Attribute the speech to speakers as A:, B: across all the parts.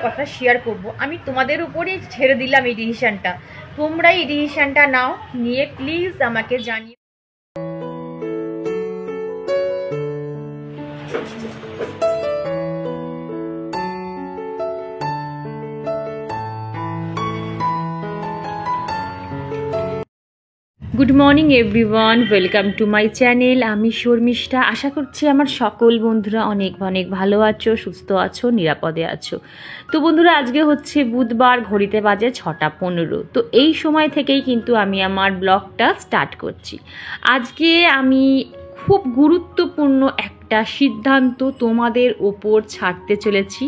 A: কথা শেয়ার করব। আমি তোমাদের উপরেই ছেড়ে দিলাম এই ডিসিশনটা, তোমরাই এই ডিসিশনটা নাও, নিয়ে প্লিজ আমাকে জানিও। Good morning everyone, welcome to my channel. আমি শর্মিষ্ঠা। আশা করছি আমার সকল বন্ধুরা অনেক অনেক ভালো আছো, সুস্থ আছো, নিরাপদে আছো। তো বন্ধুরা, আজকে হচ্ছে বুধবার, ঘড়িতে বাজে 6:15। তো এই সময় থেকেই কিন্তু আমি আমার ব্লগটা স্টার্ট করছি। আজকে আমি খুব গুরুত্বপূর্ণ একটা সিদ্ধান্ত তোমাদের ওপর ছাড়তে চলেছি।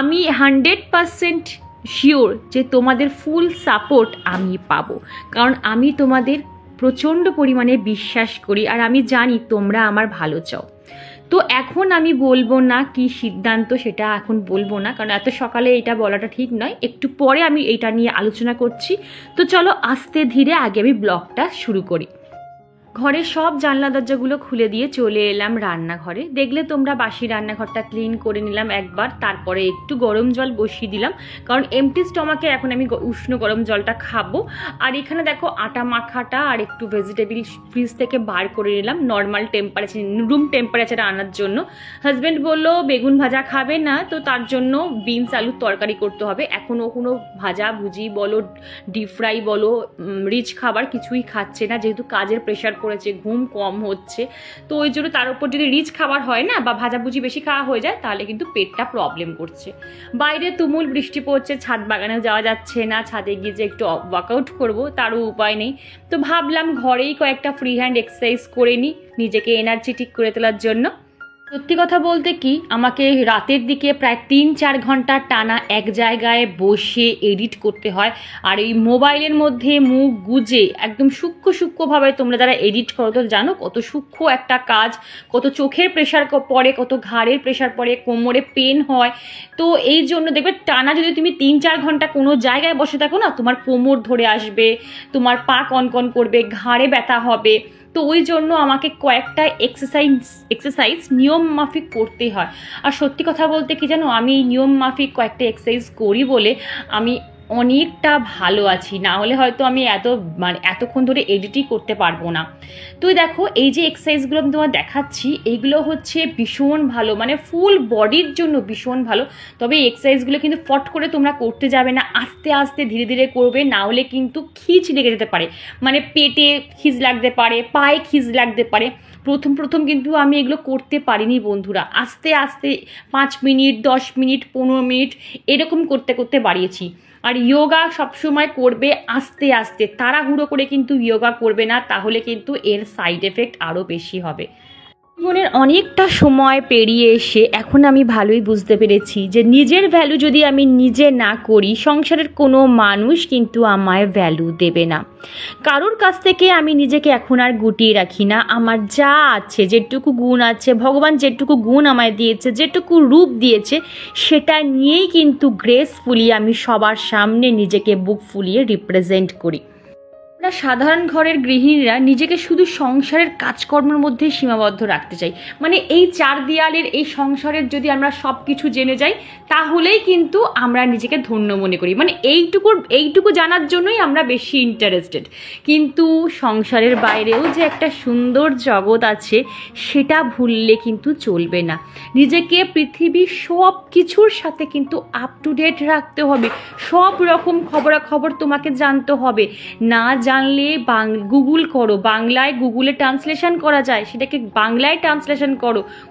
A: আমি 100% শিওর যে তোমাদের ফুল সাপোর্ট আমি পাবো, কারণ আমি তোমাদের প্রচণ্ড পরিমাণে বিশ্বাস করি আর আমি জানি তোমরা আমার ভালো চাও। তো এখন আমি বলবো না কি সিদ্ধান্ত, সেটা এখন বলবো না, কারণ এত সকালে এটা বলাটা ঠিক নয়। একটু পরে আমি এটা নিয়ে আলোচনা করছি। তো চলো আস্তে ধীরে আগে আমি ব্লগটা শুরু করি। ঘরের সব জানলা দরজাগুলো খুলে দিয়ে চলে এলাম রান্নাঘরে। দেখলে তোমরা, বাসি রান্নাঘরটা ক্লিন করে নিলাম একবার, তারপরে একটু গরম জল বসিয়ে দিলাম, কারণ এমটি স্টমাকে এখন আমি উষ্ণ গরম জলটা খাবো। আর এখানে দেখো আটা মাখাটা আর একটু ভেজিটেবিল ফ্রিজ থেকে বার করে নিলাম নর্মাল টেম্পারেচার, রুম টেম্পারেচারে আনার জন্য। হাজব্যান্ড বললো বেগুন ভাজা খাবে না, তো তার জন্য বিনস আলুর তরকারি করতে হবে। এখনও কোনো ভাজা ভুজি বলো, ডিপ ফ্রাই বলো, রিচ খাবার কিছুই খাচ্ছে না, যেহেতু কাজের প্রেশার পড়েছে, ঘুম কম হচ্ছে। তো ওই জন্য তার উপর যদি রিচ খাবার হয় না বা ভাজাভুজি বেশি খাওয়া হয়ে যায়, তাহলে কিন্তু পেটটা প্রবলেম করছে। বাইরে তুমুল বৃষ্টি পড়ছে, ছাদ বাগানে যাওয়া যাচ্ছে না, ছাদে গিয়ে যে একটু ওয়ার্কআউট করবো তারও উপায় নেই। তো ভাবলাম ঘরেই কয়েকটা ফ্রি হ্যান্ড এক্সারসাইজ করে নিই নিজেকে এনার্জেটিক করে তোলার জন্য। সত্যি কথা বলতে কি, আমাকে রাতের দিকে প্রায় 3-4 ঘন্টা টানা এক জায়গায় বসে এডিট করতে হয়। আর এই মোবাইলের মধ্যে মুখ গুজে একদম সূক্ষ্মভাবে, তোমরা যারা এডিট করো তো জানো কত সূক্ষ্ম একটা কাজ, কত চোখের প্রেশার পড়ে, কত ঘাড়ের প্রেশার পড়ে, কোমরে পেন হয়। তো এই জন্য দেখবে টানা যদি তুমি 3-4 ঘন্টা কোনো জায়গায় বসে থাকো না, তোমার কোমর ধরে আসবে, তোমার পা কনকন করবে, ঘাড়ে ব্যথা হবে। তো ওই জন্য আমাকে কয়েকটা এক্সারসাইজ নিয়ম মাফিক করতে হয়। আর সত্যি কথা বলতে কি জানো, আমি নিয়ম মাফিক কয়েকটা এক্সারসাইজ করি বলে আমি অনেকটা ভালো আছি, না হলে হয়তো আমি এতক্ষণ ধরে এডিটই করতে পারবো না। তো দেখো এই যে এক্সারসাইজগুলো আমি তোমার দেখাচ্ছি, এইগুলো হচ্ছে ভীষণ ভালো, মানে ফুল বডির জন্য ভীষণ ভালো। তবে এই এক্সারসাইজগুলো কিন্তু ফট করে তোমরা করতে যাবে না, আস্তে আস্তে ধীরে ধীরে করবে, না হলে কিন্তু খিঁচ লেগে যেতে পারে, মানে পেটে খিঁচ লাগতে পারে, পায়ে খিঁচ লাগতে পারে। প্রথম কিন্তু আমি এগুলো করতে পারিনি বন্ধুরা, আস্তে আস্তে 5 মিনিট, 10 মিনিট, 15 মিনিট এরকম করতে করতে বাড়িয়েছি। আর যোগা সবসময় করবে আস্তে আস্তে, তাড়াহুড়ো করে কিন্তু যোগা করবে না, তাহলে কিন্তু এর সাইড এফেক্ট আরও বেশি হবে। জীবনের অনেকটা সময় পেরিয়ে এসে এখন আমি ভালোই বুঝতে পেরেছি যে নিজের ভ্যালু যদি আমি নিজে না করি, সংসারের কোনো মানুষ কিন্তু আমায় ভ্যালু দেবে না। কারোর কাছ থেকে আমি নিজেকে এখন আর গুটিয়ে রাখি না। আমার যা আছে, যেটুকু গুণ আছে, ভগবান যেটুকু গুণ আমায় দিয়েছে, যেটুকু রূপ দিয়েছে, সেটা নিয়েই কিন্তু গ্রেসফুলি আমি সবার সামনে নিজেকে বুক ফুলিয়ে রিপ্রেজেন্ট করি। আমরা সাধারণ ঘরের গৃহিণীরা নিজেকে শুধু সংসারের কাজকর্মের মধ্যে সীমাবদ্ধ রাখতে চাই, মানে এই 4 দেয়ালের এই সংসারের যদি আমরা সব কিছু জেনে যাই, তাহলেই কিন্তু আমরা নিজেকে ধন্য মনে করি, মানে এইটুকু জানার জন্যই আমরা বেশি ইন্টারেস্টেড। কিন্তু সংসারের বাইরেও যে একটা সুন্দর জগৎ আছে, সেটা ভুললে কিন্তু চলবে না। নিজেকে পৃথিবীর সব কিছুর সাথে কিন্তু আপ টু ডেট রাখতে হবে, সব রকম খবরাখবর তোমাকে জানতে হবে। না জানলে গুগল করো, বাংলায় গুগলে ট্রান্সলেশন করা যায়, সেটাকে বাংলায় ট্রান্সলেশন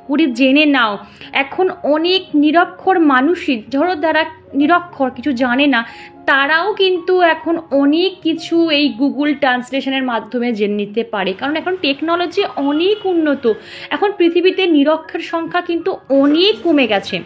A: করে জেনে নাও। এখন অনেক নিরক্ষর মানুষই, ধরো যারা নিরক্ষর কিছু জানে না, তারাও কিন্তু এখন অনেক কিছু এই গুগল ট্রান্সলেশনের মাধ্যমে জেনে নিতে পারে, কারণ এখন টেকনোলজি অনেক উন্নত। এখন পৃথিবীতে নিরক্ষরের সংখ্যা কিন্তু অনেক কমে গেছে।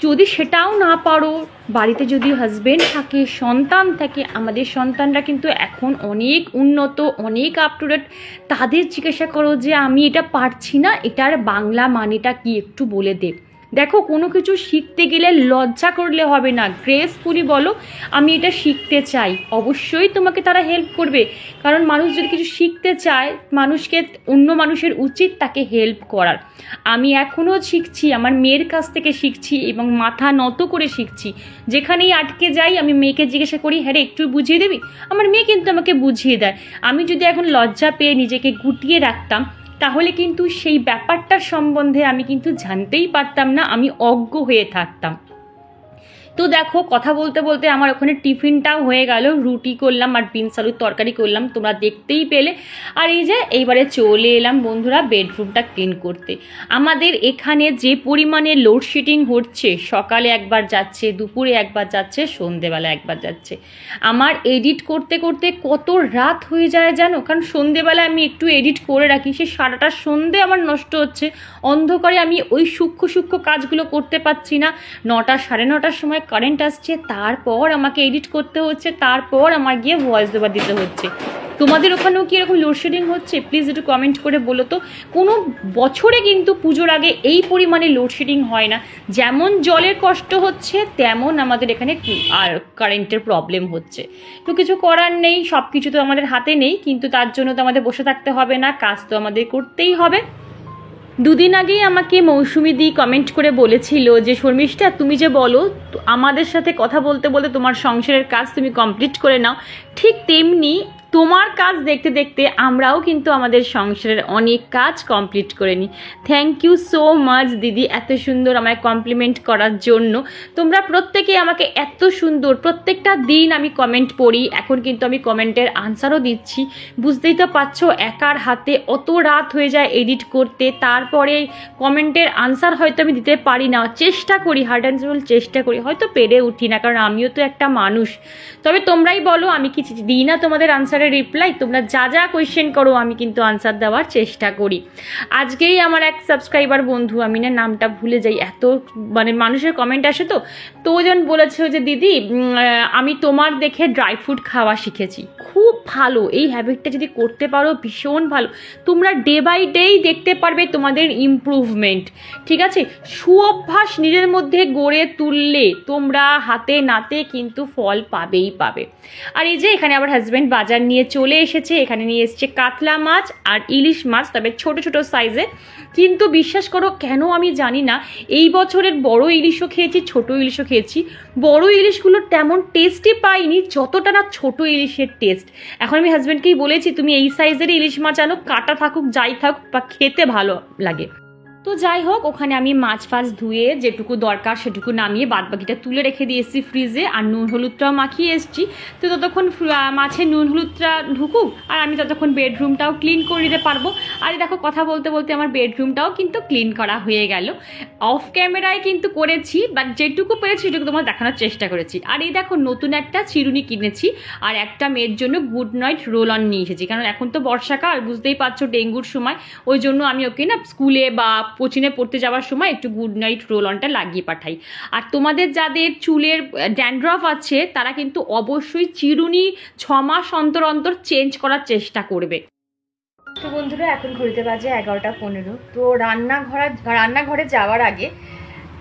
A: যদি সেটাও না পারো, বাড়িতে যদি হাজবেন্ড থাকে, সন্তান থাকে, আমাদের সন্তানরা কিন্তু এখন অনেক উন্নত, অনেক আপ টু ডেট। তাদের জিজ্ঞাসা করো যে আমি এটা পারছি না, এটার বাংলা মানেটা কি একটু বলে দে, দেখো কোনো কিছু শিখতে গেলে লজ্জা করলে হবে না, গ্রেসফুলি বলো আমি এটা শিখতে চাই, অবশ্যই তোমাকে তারা হেল্প করবে। কারণ মানুষ যদি কিছু শিখতে চায়, মানুষকে অন্য মানুষের উচিত তাকে হেল্প করার। আমি এখনও শিখছি, আমার মেয়ের কাছ থেকে শিখছি এবং মাথা নত করে শিখছি। যেখানেই আটকে যাই আমি মেয়েকে জিজ্ঞাসা করি, হ্যাঁ রে একটু বুঝিয়ে দিবি, আমার মেয়ে কিন্তু আমাকে বুঝিয়ে দেয়। আমি যদি এখন লজ্জা পেয়ে নিজেকে গুটিয়ে রাখতাম, তাহলে কিন্তু সেই ব্যাপারটার সম্বন্ধে আমি কিন্তু জানতেই পারতাম না, আমি অজ্ঞ হয়ে থাকতাম। তো দেখো কথা বলতে বলতে আমার ওখানে টিফিনটাও হয়ে গেল, রুটি করলাম আর বিনস আলুর তরকারি করলাম, তোমরা দেখতেই পেলে। আর এই যে এইবারে চলে এলাম বন্ধুরা বেডরুমটা ক্লিন করতে। আমাদের এখানে যে পরিমাণে লোডশেডিং হচ্ছে, সকালে একবার যাচ্ছে, দুপুরে একবার যাচ্ছে, সন্ধেবেলা একবার যাচ্ছে। আমার এডিট করতে করতে কত রাত হয়ে যায় জানো, কারণ সন্ধেবেলা আমি একটু এডিট করে রাখি, সে সারাটা সন্ধে আমার নষ্ট হচ্ছে। অন্ধকারে আমি ওই সূক্ষ্ম সূক্ষ্ম কাজগুলো করতে পারছি না। 9টা সাড়ে 9টার সময় কারেন্ট আসছে, তারপর আমাকে এডিট করতে হচ্ছে, তারপর আমার গিয়ে ভয়েস ওভার দিতে হচ্ছে। তোমাদের ওখানেও কি এরকম লোডশেডিং হচ্ছে? প্লিজ একটু কমেন্ট করে বলো তো। কোনো বছরে কিন্তু পুজোর আগে এই পরিমাণে লোডশেডিং হয় না। যেমন জলের কষ্ট হচ্ছে, তেমন আমাদের এখানে আর কারেন্টের প্রবলেম হচ্ছে। তো কিছু করার নেই, সব কিছু তো আমাদের হাতে নেই, কিন্তু তার জন্য তো আমাদের বসে থাকতে হবে না, কাজ তো আমাদের করতেই হবে। দুদিন আগেই আমাকে মৌসুমি দি কমেন্ট করে বলেছিল যে শর্মিষ্ঠা তুমি যে বলো আমাদের সাথে কথা বলতে বলতে তোমার সংসারের কাজ তুমি কমপ্লিট করে নাও, ঠিক তেমনি তোমার কাজ দেখতে দেখতে আমরাও কিন্তু আমাদের সংসারের অনেক কাজ কমপ্লিট করে নিই। থ্যাংক ইউ সো মাচ দিদি, এত সুন্দর আমায় কমপ্লিমেন্ট করার জন্য। তোমরা প্রত্যেকে আমাকে এত সুন্দর, প্রত্যেকটা দিন আমি কমেন্ট পড়ি, এখন কিন্তু আমি কমেন্টের আনসারও দিচ্ছি। বুঝতেই তো পারছো একার হাতে অত রাত হয়ে যায় এডিট করতে, তারপরে কমেন্টের আনসার হয়তো আমি দিতে পারি না, চেষ্টা করি, হার্ড অ্যান্ড সোল চেষ্টা করি, হয়তো পেরে উঠি না, কারণ আমিও তো একটা মানুষ। তবে তোমরাই বলো আমি কি দিই না তোমাদের আনসার রিপ্লাই, তোমরা যা যা কোয়েশ্চেন করো আমি কিন্তু আনসার দেওয়ার চেষ্টা করি। আজকেই আমার এক সাবস্ক্রাইবার বন্ধু, আমি না নামটা ভুলে যাই, এত মানে মানুষের কমেন্ট আসে তো ও যেন বলেছে যে দিদি আমি তোমার দেখে ড্রাই ফ্রুট খাওয়া শিখেছি। খুব ভালো, এই হ্যাবিটটা যদি করতে পারো ভীষণ ভালো, তোমরা ডে বাই ডেই দেখতে পারবে তোমাদের ইমপ্রুভমেন্ট। ঠিক আছে, সুঅভ্যাস নিজের মধ্যে গড়ে তুললে তোমরা হাতে নাতে কিন্তু ফল পাবেই পাবে। আর এই যে এখানে আবার হাজব্যান্ড বাজার নিয়ে চলে এসেছে, এখানে নিয়ে এসেছে কাতলা মাছ আর ইলিশ মাছ, তবে ছোট ছোট সাইজে। কিন্তু বিশ্বাস করো কেন আমি জানি না, এই বছরের বড় ইলিশও খেয়েছি, ছোট ইলিশও খেয়েছি, বড় ইলিশগুলো তেমন টেস্টই পাইনি যতটা না ছোট ইলিশের টেস্ট। এখন আমি হাজব্যান্ডকেই বলেছি তুমি এই সাইজের ইলিশ মাছ আনো, কাটা থাকুক যাই থাকুক, বা খেতে ভালো লাগে। তো যাই হোক, ওখানে আমি মাছ ফাছ ধুয়ে যেটুকু দরকার সেটুকু নামিয়ে বাদবাকিটা তুলে রেখে দিয়ে এসেছি ফ্রিজে, আর নুন হলুদটাও মাখিয়ে এসেছি। তো ততক্ষণ মাছে নুন হলুদটা ঢুকুক, আর আমি ততক্ষণ বেডরুমটাও ক্লিন করে দিতে পারবো। আর দেখো কথা বলতে বলতে আমার বেডরুমটাও কিন্তু ক্লিন করা হয়ে গেল। অফ ক্যামেরায় কিন্তু করেছি, বাট যেটুকু পেরেছি সেটুকু তোমার দেখানোর চেষ্টা করেছি। আর এই দেখো নতুন একটা চিরুনি কিনেছি, আর একটা মেয়ের জন্য গুড নাইট রোল অন নিয়ে এসেছি, কারণ এখন তো বর্ষাকাল, বুঝতেই পারছো ডেঙ্গুর সময়, ওই জন্য আমি ওকে না স্কুলে বা কোচিনে পড়তে যাওয়ার সময় একটু গুড নাইট রোল অনটা লাগিয়ে পাঠাই। আর তোমাদের যাদের চুলের ড্যান্ড্রফ আছে তারা কিন্তু অবশ্যই চিরুনি 6 মাস অন্তর অন্তর চেঞ্জ করার চেষ্টা করবে। তো বন্ধুরা এখন ঘুরতে বাজে 11:15। তো রান্নাঘরে যাওয়ার আগে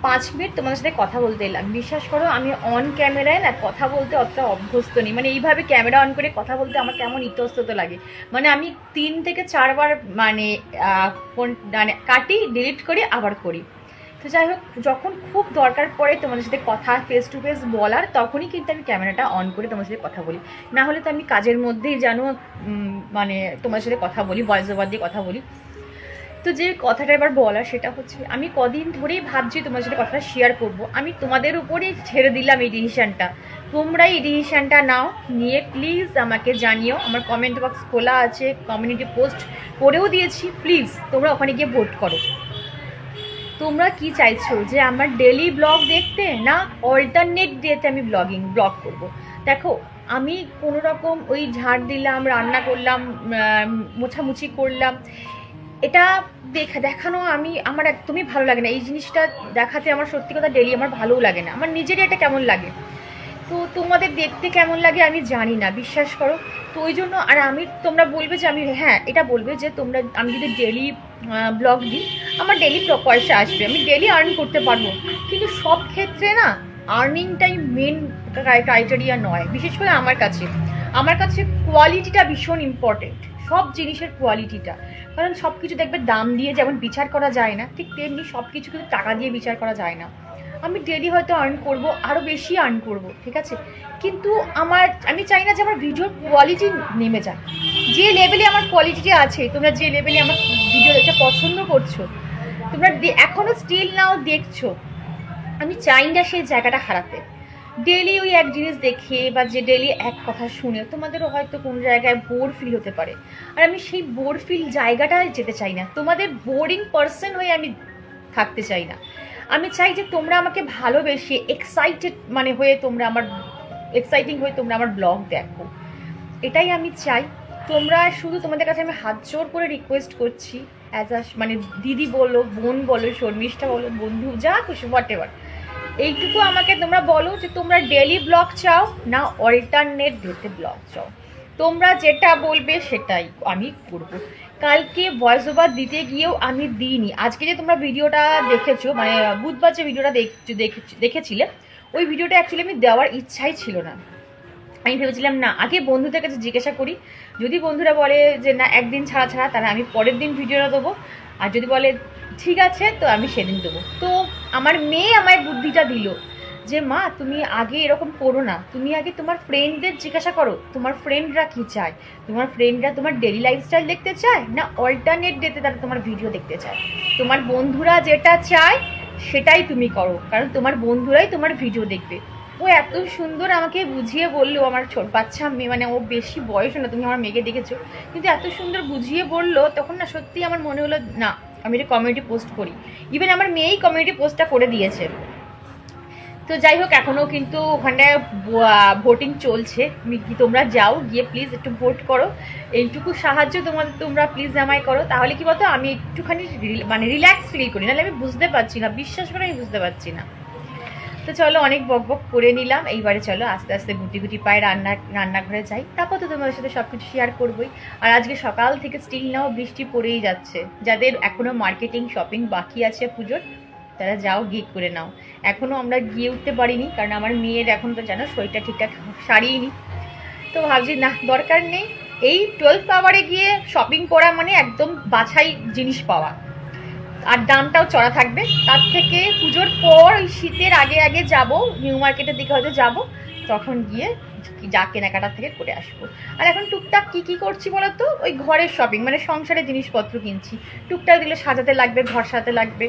A: 5 মিনিট তোমাদের সাথে কথা বলতে এলাম। বিশ্বাস করো আমি অন ক্যামেরায় না কথা বলতে অতটা অভ্যস্ত নেই, মানে এইভাবে ক্যামেরা অন করে কথা বলতে আমার কেমন ইতস্তত লাগে, মানে আমি 3 থেকে 4 বার মানে ফোন মানে কাটি, ডিলিট করি, আবার করি। তো যাই হোক, যখন খুব দরকার পড়ে তোমাদের সাথে কথা ফেস টু ফেস বলার, তখনই কিন্তু আমি ক্যামেরাটা অন করে তোমার সাথে কথা বলি, না হলে তো আমি কাজের মধ্যেই জানো মানে তোমার সাথে কথা বলি, ভয়েস ওভার দিয়ে কথা বলি। তো যে কথাটা এবার বলা সেটা হচ্ছে, আমি কদিন ধরেই ভাবছি তোমার সাথে কথাটা শেয়ার করব। আমি তোমাদের উপরেই ছেড়ে দিলাম এই ডিসিশানটা, তোমরাই এই ডিসিশানটা নাও, নিয়ে প্লিজ আমাকে জানিও। আমার কমেন্ট বক্স খোলা আছে, কমিউনিটি পোস্ট করেও দিয়েছি, প্লিজ তোমরা ওখানে গিয়ে ভোট করো। তোমরা কি চাইছো, যে আমার ডেলি ব্লগ দেখতে, না অল্টারনেট ডেতে আমি ব্লগ করব? দেখো আমি কোনো রকম ওই ঝাড় দিলাম, রান্না করলাম, মোছামুছি করলাম, এটা দেখানো আমার একদমই ভালো লাগে না। এই জিনিসটা দেখাতে আমার সত্যি কথা ডেলি আমার ভালোও লাগে না, আমার নিজেরই এটা কেমন লাগে। তো তোমাদের দেখতে কেমন লাগে আমি জানি না, বিশ্বাস করো। তো ওই জন্য, আর তোমরা বলবে যে হ্যাঁ এটা বলবে যে আমি যদি ডেলি
B: ব্লগ দিই, আমার ডেলি পয়সা আসবে, আমি ডেলি আর্ন করতে পারবো। কিন্তু সব ক্ষেত্রে না আর্নিংটাই মেন ক্রাইটেরিয়া নয়। বিশেষ করে আমার কাছে কোয়ালিটিটা ভীষণ ইম্পর্টেন্ট, সব জিনিসের কোয়ালিটিটা। কারণ সব কিছু দেখবে দাম দিয়ে যেমন বিচার করা যায় না, ঠিক তেমনি সব কিছু কিন্তু টাকা দিয়ে বিচার করা যায় না। আমি ডেলি হয়তো আর্ন করব, আরও বেশি আর্ন করব, ঠিক আছে, কিন্তু আমি চাই না যে আমার ভিডিওর কোয়ালিটি নেমে যায়। যে লেভেলে আমার কোয়ালিটিটা আছে, তোমরা যে লেভেলে আমার ভিডিও দেখতে পছন্দ করছো, তোমরা এখনও স্টিল নাও দেখছো, আমি চাই না সেই জায়গাটা হারাতে। ডেলি ওই এক জিনিস দেখে বা যে ডেলি এক কথা শুনে তোমাদেরও হয়তো কোন জায়গায় বোর ফিল হতে পারে, আর আমি সেই বোর ফিল জায়গাটায় যেতে চাই না। তোমাদের বোরিং পার্সন হয়ে আমি থাকতে চাই না। আমি চাই যে তোমরা আমাকে ভালোবেসে এক্সাইটেড হয়ে তোমরা আমার এক্সাইটিং হয়ে তোমরা আমার ব্লগ দেখো, এটাই আমি চাই। তোমরা শুধু তোমাদের কাছে আমি হাত জোর করে রিকোয়েস্ট করছি, অ্যাজ আ দিদি বলো, বোন বলো, শর্মিষ্ঠা বলো, বন্ধু, যা খুশি হোয়াট এভার, এইটুকু আমাকে তোমরা বলো যে তোমরা ডেলি ব্লগ চাও না অল্টারনেট ডেতে ব্লগ চাও। তোমরা যেটা বলবে সেটাই আমি করব। কালকে ভয়েস ওভার দিতে গিয়েও আমি দিইনি। আজকে যে তোমরা ভিডিওটা দেখেছো, বুধবার যে ভিডিওটা দেখেছিলে, ওই ভিডিওটা অ্যাকচুয়ালি আমি দেওয়ার ইচ্ছাই ছিল না। আমি ভেবেছিলাম না, আগে বন্ধুদের কাছে জিজ্ঞাসা করি, যদি বন্ধুরা বলে যে না একদিন ছাড়া তাহলে আমি পরের দিন ভিডিওটা দেবো, আর যদি বলে ঠিক আছে তো আমি সেদিন দেবো। তো আমার মেয়ে আমায় বুদ্ধিটা দিল যে মা তুমি আগে এরকম করো না, তুমি আগে তোমার ফ্রেন্ডদের জিজ্ঞাসা করো তোমার ফ্রেন্ডরা কী চায়, তোমার ফ্রেন্ডরা তোমার ডেলি লাইফস্টাইল দেখতে চায় না অল্টারনেট ডেতে তারা তোমার ভিডিও দেখতে চায়। তোমার বন্ধুরা যেটা চায় সেটাই তুমি করো, কারণ তোমার বন্ধুরাই তোমার ভিডিও দেখবে। ও এত সুন্দর আমাকে বুঝিয়ে বললো, আমার ছোট বাচ্চা মেয়ে, ও বেশি বয়স না, তুমি আমার মেয়েকে দেখেছো, কিন্তু এত সুন্দর বুঝিয়ে বললো, তখন না সত্যি আমার মনে হলো না আমি এটা কমিউনিটি পোস্ট করি। ইভেন আমার মেয়েই কমিউনিটি পোস্টটা করে দিয়েছে। তো যাই হোক, এখনও কিন্তু ওখানে ভোটিং চলছে, তোমরা যাও, গিয়ে প্লিজ একটু ভোট করো। এইটুকু সাহায্য তোমরা প্লিজ আমায় করো, তাহলে কি বলতো আমি একটুখানি রিল্যাক্স ফিল করি, নাহলে আমি বুঝতে পারছি না, বিশ্বাস করে আমি বুঝতে পারছি না। তো চলো, অনেক বক করে নিলাম, এইবারে চলো আস্তে আস্তে গুটি পায়ে রান্নাঘরে যাই, তারপর তো তোমাদের সাথে সব কিছু শেয়ার করবোই। আর আজকে সকাল থেকে স্টিল নাও বৃষ্টি পড়েই যাচ্ছে। যাদের এখনও মার্কেটিং শপিং বাকি আছে পুজোর, তারা যাও গিয়ে করে নাও। এখনও আমরা গিয়ে উঠতে পারিনি, কারণ আমার মেয়ের এখন তো জানো শরীরটা ঠিকঠাক সারিয়েনি। তো ভাবছি না, দরকার নেই। এই 12 আওয়ারে গিয়ে শপিং করা মানে একদম বাছাই জিনিস পাওয়া, আর দামটাও চড়া থাকবে। তার থেকে পুজোর পর ওই শীতের আগে যাব, নিউ মার্কেটের দিকে হয়তো যাব, তখন গিয়ে যা কেনাকাটা থেকে করে আসবো। আর এখন টুকটাক কি করছি বলতো, ওই ঘরের শপিং, সংসারের জিনিসপত্র কিনছি। টুকটাক দিলে সাজাতে লাগবে, ঘর সাজাতে লাগবে।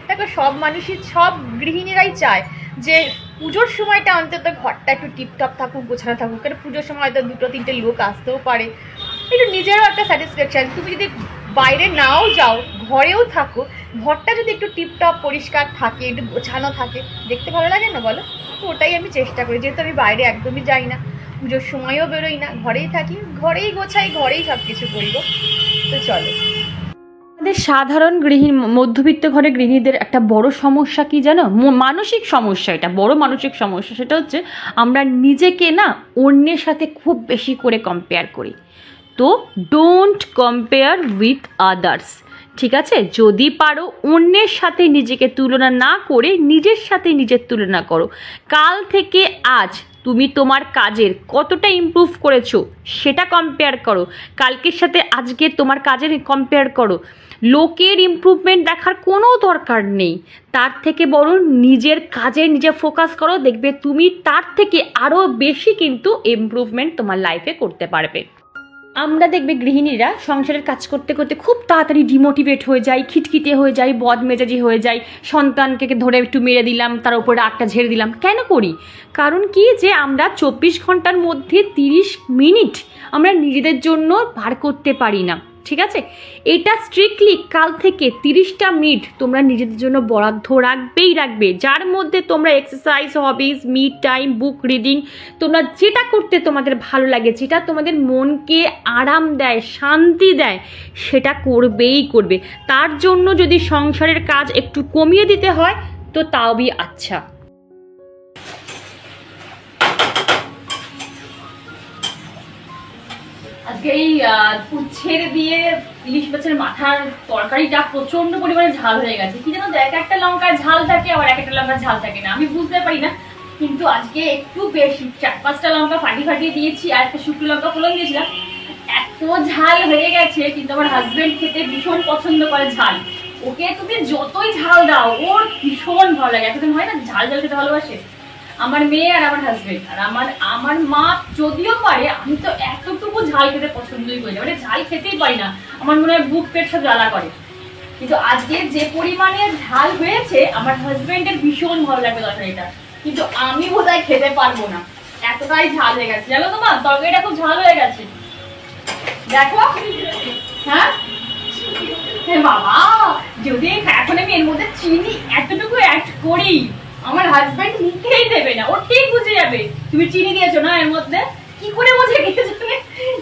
B: দেখো সব মানুষই, সব গৃহিণীরাই চায় যে পুজোর সময়টা অন্তত ঘরটা একটু টিপটপ থাকুক, গোছানো থাকুক। কারণ পুজোর সময় হয়তো 2-3টে লোক আসতেও পারে, একটু নিজেরও একটা স্যাটিসফ্যাকশান। তুমি যদি বাইরে নাও যাও, ঘরেও থাকো, ঘরটা যদি একটু টিপটপ পরিষ্কার থাকে, একটু গোছানো থাকে, দেখতে ভালো লাগে না বলো? তো ওটাই আমি চেষ্টা করি, যেহেতু আমি বাইরে একদমই যাই না, পুজোর সময়ও বেরোই না, ঘরেই থাকি, ঘরেই গোছাই, ঘরেই সব কিছু করিব। তো চলো,
A: আমাদের সাধারণ গৃহিণী, মধ্যবিত্ত ঘরের গৃহিণীদের একটা বড় সমস্যা কি জানো? মানসিক সমস্যা, এটা বড় মানসিক সমস্যা। সেটা হচ্ছে আমরা নিজেকে না অন্যের সাথে খুব বেশি করে কম্পেয়ার করি। তো ডোন্ট কম্পেয়ার উইথ আদার্স, ঠিক আছে? যদি পারো অন্যের সাথে নিজেকে তুলনা না করে নিজের সাথে নিজের তুলনা করো। কাল থেকে আজ তুমি তোমার কাজের কতটা ইমপ্রুভ করেছো সেটা কম্পেয়ার করো, কালকের সাথে আজকে তোমার কাজের কম্পেয়ার করো। লোকের ইমপ্রুভমেন্ট দেখার কোনো দরকার নেই, তার থেকে বরং নিজের কাজে নিজে ফোকাস করো, দেখবে তুমি তার থেকে আরও বেশি কিন্তু ইমপ্রুভমেন্ট তোমার লাইফে করতে পারবে। আমরা দেখবে গৃহিণীরা সংসারের কাজ করতে করতে খুব তাড়াতাড়ি ডিমোটিভেট হয়ে যাই, খিটখিটে হয়ে যাই, বদমেজাজি হয়ে যাই, সন্তানকে ধরে একটু মেরে দিলাম, তার উপরে রাগটা ঝেড়ে দিলাম। কেন করি? কারণ কি, যে আমরা 24 ঘন্টার মধ্যে 30 মিনিট আমরা নিজেদের জন্য বার করতে পারি না, ঠিক আছে? এটা স্ট্রিক্টলি কাল থেকে 30টা মিনিট তোমরা নিজেদের জন্য বরাদ্দ রাখবে, যার মধ্যে তোমরা exercise, hobbies, me time, book reading, তোমরা যেটা করতে তোমাদের ভালো লাগে, যেটা তোমাদের মনকে আরাম দেয়, শান্তি দেয়, সেটা করবে। তার জন্য যদি সংসারের কাজ একটু কমিয়ে দিতে হয় তো তাও বি আচ্ছা। আজকে এই উচ্ছের দিয়ে ইলিশ মাছের মাথার তরকারিটা প্রচন্ড পরিমাণে ঝাল হয়ে গেছে। কি যেন এক একটা লঙ্কার ঝাল থাকে, আবার এক একটা লঙ্কার ঝাল থাকে না, আমি বুঝতে পারি না। কিন্তু আজকে একটু বেশি 4-5টা লঙ্কা ফাটিয়ে দিয়েছি, আর একটা শুকনো লঙ্কা ফোড়ন দিয়েছিলাম। এত ঝাল হয়ে গেছে, কিন্তু আমার হাজবেন্ড খেতে ভীষণ পছন্দ করে ঝাল। ওকে তুমি যতই ঝাল দাও ওর ভীষণ ভালো লাগে। এতদিন হয় না ঝাল ঝাল খেতে ভালোবাসে আমার মেয়ে আর আমার হাজবেন্ড। আর আমার মা যদিও পারে, আমি তো এতটুকু ঝাল খেতে পছন্দই করি না, মানে ঝাল খেতেই পারি না, আমার মনে হয় বুক পেট সব জ্বালা করে। কিন্তু আজকে যে পরিমাণে ঝাল হয়েছে আমার হাজবেন্ডের ভীষণ ভালো লাগবে তরকারিটা, কিন্তু আমি বোধহয় খেতে পারবো না, এতটাই ঝাল হয়ে গেছে। জানো তোমার তরকারিটা খুব ঝাল হয়ে গেছে, দেখো। হ্যাঁ বাবা, যদি এখন আমি এর মধ্যে চিনি এতটুকু অ্যাড করি, আমার হাজবেন্ড মুখেই দেবে না, ও ঠিক বুঝে যাবে তুমি চিনি দিয়েছো না এর মধ্যে। কি করে বুঝে গেছে,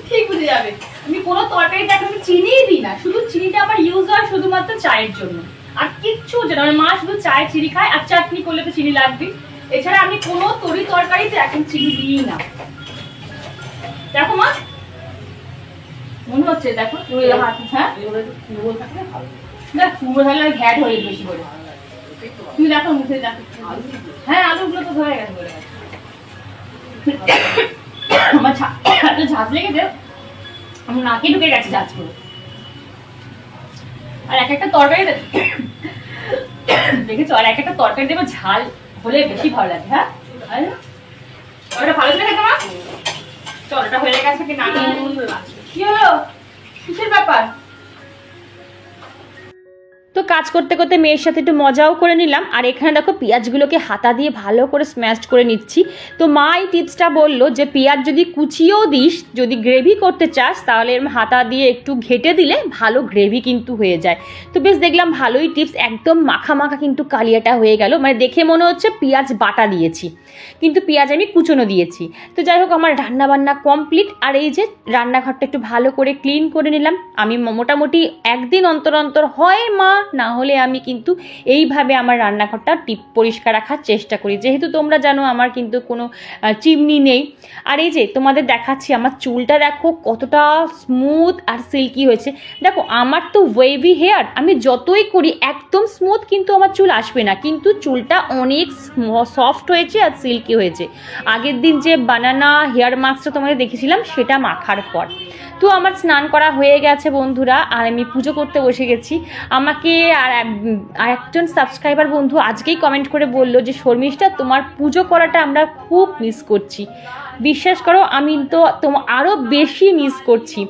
A: ঠিক বুঝে যাবে। আমি কোনো তরকারিতে এখন চিনিই দিই না, শুধু চিনিটা আমার ইউজ হয় শুধুমাত্র চায়ের জন্য, আর কিচ্ছু জানো। আমার মা শুধু চায় চিনি খায়, আর চাটনি করলে তো চিনি লাগবে। এছাড়া আমি কোনো তরকারিতে এখন চিনি দিই না। দেখো মা, মনে হচ্ছে, দেখো হ্যাঁ পুরো থাকলে ঘ্যাট হয়ে বেশি করে। তুমি দেখো মুখে দেখো, হ্যাঁ আলুগুলো তো ধরে গেছে বলে গেছে। আমার এত ঝাঁজ লেগেছে, আমার নাকে ঢুকে গেছে ঝাঁজগুলো। আর এক একটা তরকারি দেখেছো, আর এক একটা তরকারি দেবো ঝাল হলে বেশি ভালো লাগে। হ্যাঁ ওটা ভালো করে খেতে মা। চল এটা হয়ে গেছে কি না, কি হলো, কিসের ব্যাপার? তো কাজ করতে করতে মেয়ের সাথে একটু মজাও করে নিলাম। আর এখানে দেখো পেঁয়াজগুলোকে হাতা দিয়ে ভালো করে স্ম্যাশ করে নিচ্ছি। তো মা এই টিপসটা বললো যে পেঁয়াজ যদি কুচিয়েও দিস, যদি গ্রেভি করতে চাস, তাহলে হাতা দিয়ে একটু ঘেটে দিলে ভালো গ্রেভি কিন্তু হয়ে যায়। তো বেশ দেখলাম ভালোই টিপস, একদম মাখা মাখা কিন্তু কালিয়াটা হয়ে গেল, মানে দেখে মনে হচ্ছে পেঁয়াজ বাটা দিয়েছি, কিন্তু পেঁয়াজ আমি কুচনো দিয়েছি। তো যাই হোক আমার রান্না বান্না কমপ্লিট। আর এই যে রান্নাঘরটা একটু ভালো করে ক্লিন করে নিলাম। আমি মোটামুটি একদিন অন্তর অন্তর হয় মা, না হলে আমি কিন্তু এইভাবে আমার রান্নাঘরটা টিপ পরিষ্কার রাখার চেষ্টা করি, যেহেতু তোমরা জানো আমার কিন্তু কোনো চিমনি নেই। আর এই যে তোমাদের দেখাচ্ছি আমার চুলটা দেখো কতটা স্মুথ আর সিল্কি হয়েছে। দেখো আমার তো ওয়েভি হেয়ার, আমি যতই করি একদম স্মুথ কিন্তু আমার চুল আসবে না, কিন্তু চুলটা অনেক সফট হয়েছে আর সিল্কি হয়েছে। আগের দিন যে বানানা হেয়ার মাস্কটা তোমাদের দেখেছিলাম সেটা মাখার পর। তো আমার স্নান করা হয়ে গেছে বন্ধুরা, আর আমি পুজো করতে বসে গেছি। আমাকে আর একজন সাবস্ক্রাইবার বন্ধু আজকেই কমেন্ট করে বলল যে শর্মিষ্ঠা তোমার পুজো করাটা আমরা খুব মিস করছি। বিশ্বাস করো আমি তো আরও বেশি মিস করছি।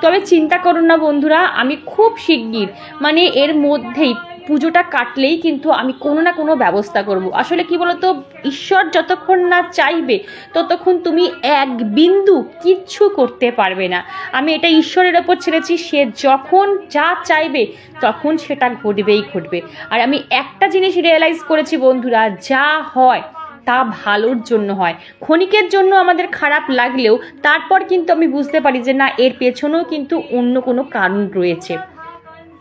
A: তবে চিন্তা করুন না বন্ধুরা, আমি খুব শিগগির মানে এর মধ্যেই পুজোটা কাটলেই কিন্তু আমি কোনো না কোনো ব্যবস্থা করব। আসলে কি বলতো, ঈশ্বর যতক্ষণ না চাইবে ততক্ষণ তুমি এক বিন্দু কিচ্ছু করতে পারবে না। আমি এটা ঈশ্বরের ওপর ছেড়েছি, সে যখন যা চাইবে তখন সেটা ঘটবেই ঘটবে। আর আমি একটা জিনিস রিয়েলাইজ করেছি বন্ধুরা, যা হয় তা ভালোর জন্য হয়। ক্ষণিকের জন্য আমাদের খারাপ লাগলেও তারপর কিন্তু আমি বুঝতে পারি যে না, এর পেছনেও কিন্তু অন্য কোনো কারণ রয়েছে।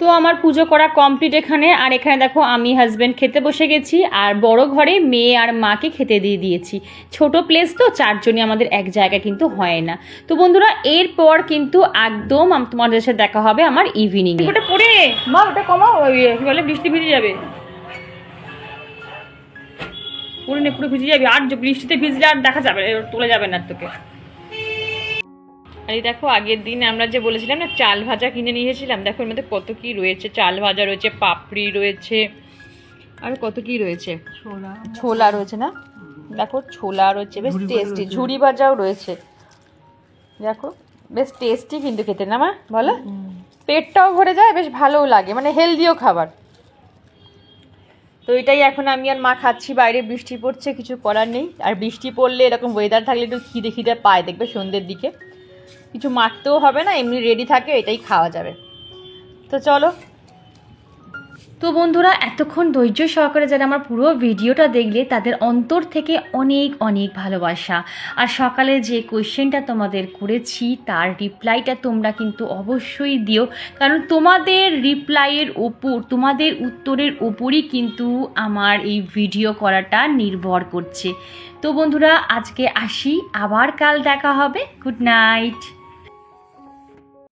A: তো আমার পুজো করা কমপ্লিট এখানে। আর এখানে দেখো আমি হাজব্যান্ড খেতে বসে গেছি, আর বড় ঘরে মেয়ে আর মাকে খেতে দিয়ে দিয়েছি। ছোট প্লেস তো, 4 জনই আমাদের এক জায়গায় কিন্তু হয় না। তো বন্ধুরা এরপর কিন্তু একদম তোমাদের সাথে দেখা হবে আমার ইভিনিং এ। ওটা পরে মা, ওটা কমাও, কি বলে বৃষ্টি ভিজে যাবে, পুরো নে পুরো ভিজে যাবে। আর বৃষ্টিতে ভিজলে আর দেখা যাবে, তোলা যাবে না তোকে। আর এই দেখো আগের দিন আমরা যে বলেছিলাম না চাল ভাজা কিনে নিয়ে এসেছিলাম, দেখো এর মধ্যে কত কি রয়েছে। চাল ভাজা রয়েছে, পাপড়ি রয়েছে, আর কত কি রয়েছে, ছোলা রয়েছে না, দেখো ছোলা রয়েছে, বেশ টেস্টি। ঝুড়ি ভাজাও রয়েছে, দেখো বেশ টেস্টি কিন্তু খেতে না মা, বলো পেটটাও ভরে যায়, বেশ ভালোও লাগে, মানে হেলদিও খাবার। তো এটাই এখন আমি আর মা খাচ্ছি। বাইরে বৃষ্টি পড়ছে, কিছু করার নেই। আর বৃষ্টি পড়লে এরকম ওয়েদার থাকলে একটু খিদে খিদে পায়, দেখবে সন্ধ্যের দিকে কিছু মাখতেও হবে না, এমনি রেডি থাকে, এটাই খাওয়া যাবে। তো চলো। তো বন্ধুরা এতক্ষণ ধৈর্য সহকারে যারা আমার পুরো ভিডিওটা দেখলে তাদের অন্তর থেকে অনেক অনেক ভালোবাসা। আর সকালে যে কোয়েশ্চেনটা তোমাদের করেছি তার রিপ্লাইটা তোমরা কিন্তু অবশ্যই দিও, কারণ তোমাদের রিপ্লাইয়ের ওপর, তোমাদের উত্তরের ওপরই কিন্তু আমার এই ভিডিও করাটা নির্ভর করছে। তো বন্ধুরা আজকে আসি, আবার কাল দেখা হবে। Good night.